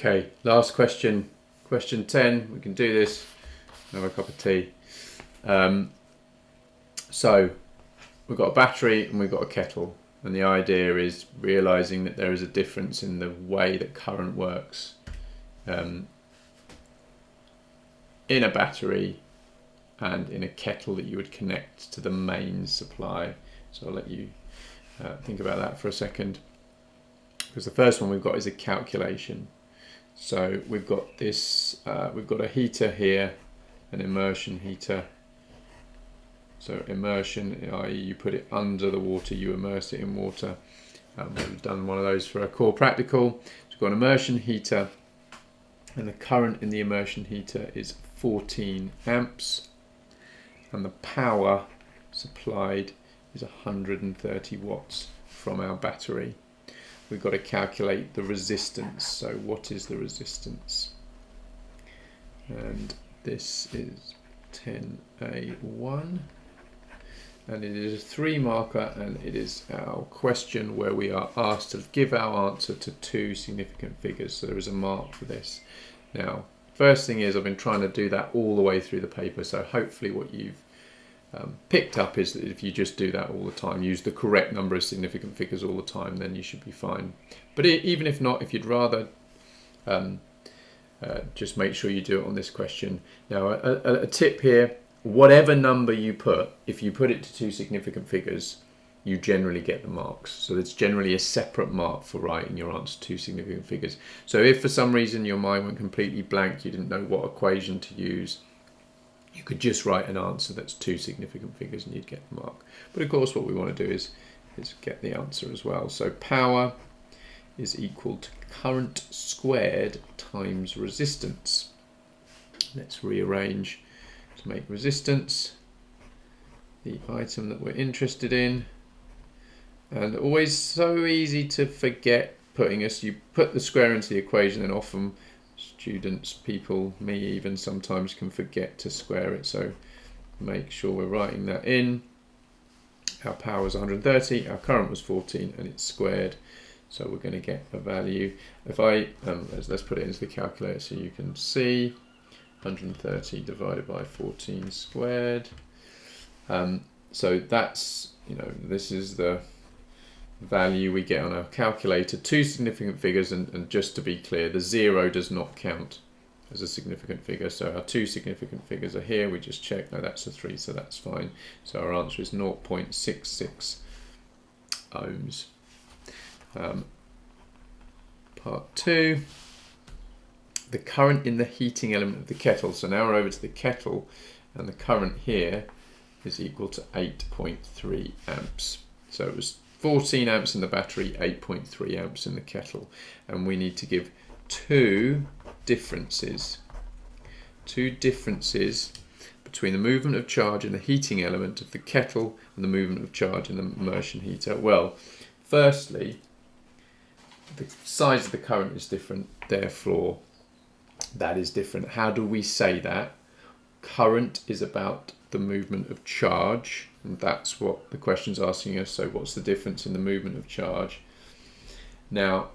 Okay, last question, question 10. We can do this. Have a cup of tea. So we've got a battery and we've got a kettle, and the idea is realizing that there is a difference in the way that current works in a battery and in a kettle that you would connect to the mains supply. So I'll let you think about that for a second, because the first one we've got is a calculation. So we've got this, we've got a heater here, an immersion heater. So immersion, i.e. you put it under the water, you immerse it in water. We've done one of those for a core practical. So we've got an immersion heater, and the current in the immersion heater is 14 amps, and the power supplied is 130 watts from our battery. We've got to calculate the resistance. So what is the resistance? And this is 10A1. And it is a 3 marker, and it is our question where we are asked to give our answer to 2 significant figures. So there is a mark for this. Now, first thing is I've been trying to do that all the way through the paper. So hopefully what you've picked up is that if you just do that all the time, use the correct number of significant figures all the time, then you should be fine. But even if not, if you'd rather just make sure you do it on this question. Now, a tip here, whatever number you put, if you put it to 2 significant figures, you generally get the marks. So it's generally a separate mark for writing your answer to 2 significant figures. So if for some reason your mind went completely blank, you didn't know what equation to use, you could just write an answer that's 2 significant figures and you'd get the mark. But of course what we want to do is get the answer as well. So power is equal to current squared times resistance. Let's rearrange to make resistance the item that we're interested in. And always so easy to forget putting us, you put the square into the equation, and often students, people, me even, sometimes can forget to square it. So make sure we're writing that in. Our power was 130, our current was 14, and it's squared. So we're going to get a value. If I, let's put it into the calculator so you can see. 130 divided by 14 squared. So that's, this is the value we get on our calculator. 2 significant figures, and just to be clear, the 0 does not count as a significant figure. So our 2 significant figures are here. We just check, no, that's a 3, so that's fine. So our answer is 0.66 ohms. Part 2, the current in the heating element of the kettle. So now we're over to the kettle, and the current here is equal to 8.3 amps. So it was 14 amps in the battery, 8.3 amps in the kettle, and we need to give 2 differences between the movement of charge in the heating element of the kettle and the movement of charge in the immersion heater. Well, firstly, the size of the current is different, therefore that is different. How do we say that? Current is about the movement of charge, and that's what the question's asking us. So what's the difference in the movement of charge? Now,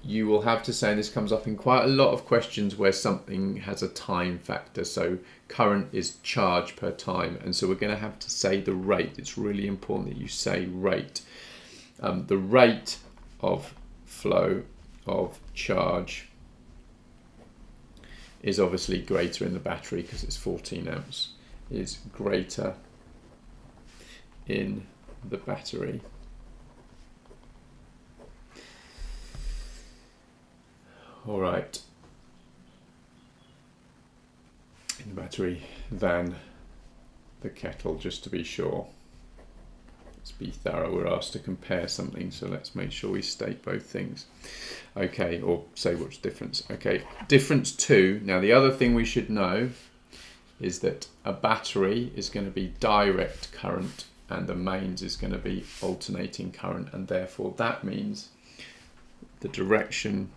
you will have to say, and this comes up in quite a lot of questions where something has a time factor. So current is charge per time, and so we're going to have to say the rate. It's really important that you say rate. The rate of flow of charge is obviously greater in the battery because it's 14 amps, is greater in the battery. All right, in the battery than the kettle, just to be sure. Let's be thorough. We're asked to compare something, so let's make sure we state both things. Okay, or say what's difference. Okay, difference 2. Now the other thing we should know is that a battery is going to be direct current and the mains is going to be alternating current, and therefore that means the direction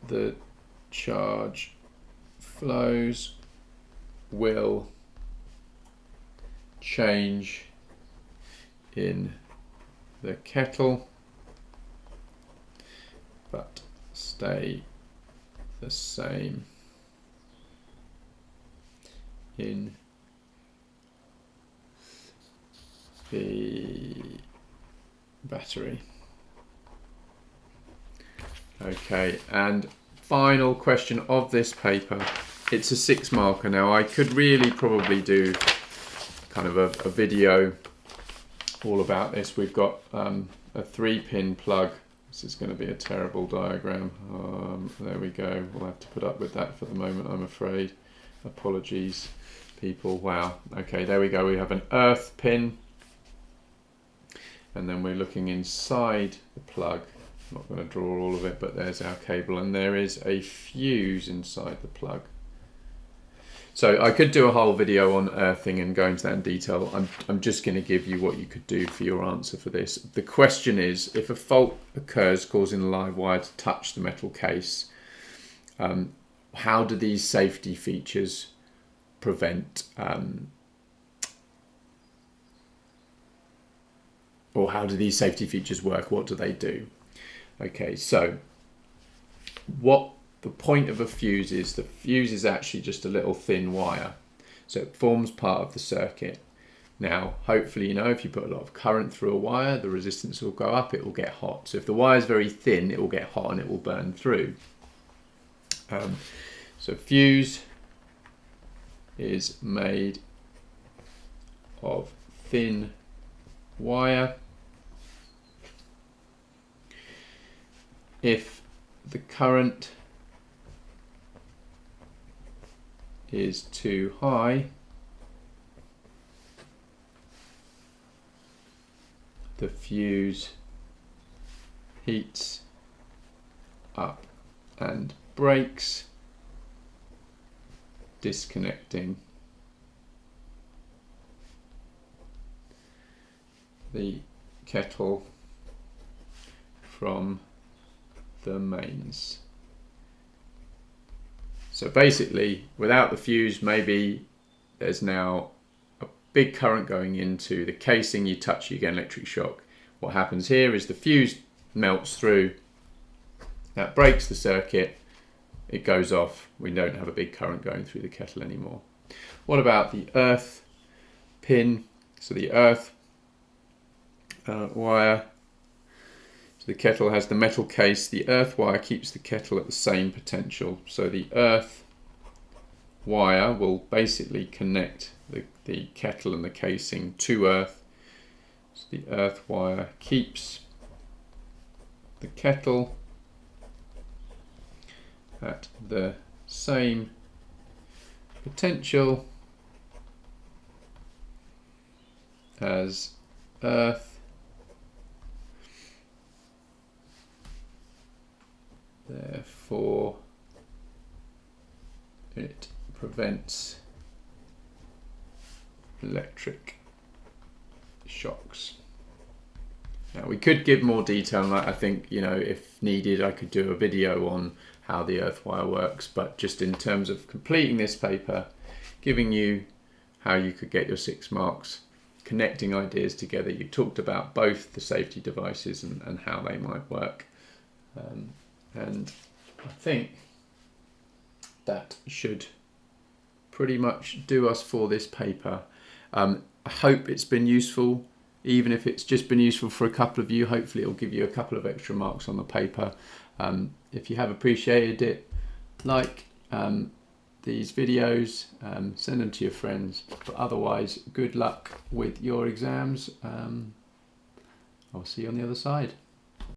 the charge flows will change in the kettle stay the same in the battery. Okay, and final question of this paper. It's a 6 marker. Now I could really probably do kind of a video all about this. We've got a 3-pin plug. This is going to be a terrible diagram. There we go. We'll have to put up with that for the moment, I'm afraid. Apologies, people. Wow. Okay, there we go. We have an earth pin. And then we're looking inside the plug. I'm not going to draw all of it, but there's our cable. And there is a fuse inside the plug. So I could do a whole video on earthing and go into that in detail. I'm just going to give you what you could do for your answer for this. The question is, if a fault occurs causing the live wire to touch the metal case, how do these safety features prevent, or how do these safety features work? What do they do? Okay, so what the point of a fuse is, the fuse is actually just a little thin wire. So it forms part of the circuit. Now, hopefully, you know, if you put a lot of current through a wire, the resistance will go up, it will get hot. So if the wire is very thin, it will get hot and it will burn through. So fuse is made of thin wire. If the current is too high, the fuse heats up and breaks, disconnecting the kettle from the mains. So basically, without the fuse, maybe there's now a big current going into the casing, you touch, you get an electric shock. What happens here is the fuse melts through, that breaks the circuit, it goes off, we don't have a big current going through the kettle anymore. What about the earth pin? So the earth wire, so the kettle has the metal case, the earth wire keeps the kettle at the same potential. So the earth wire will basically connect the kettle and the casing to earth. So the earth wire keeps the kettle at the same potential as earth. Therefore, it prevents electric shocks. Now, we could give more detail on that. I think, you know, if needed, I could do a video on how the earth wire works, but just in terms of completing this paper, giving you how you could get your 6 marks, connecting ideas together. You talked about both the safety devices and how they might work. And I think that should pretty much do us for this paper. I hope it's been useful. Even if it's just been useful for a couple of you, hopefully it'll give you a couple of extra marks on the paper. If you have appreciated it, like these videos, send them to your friends. But otherwise, good luck with your exams. I'll see you on the other side.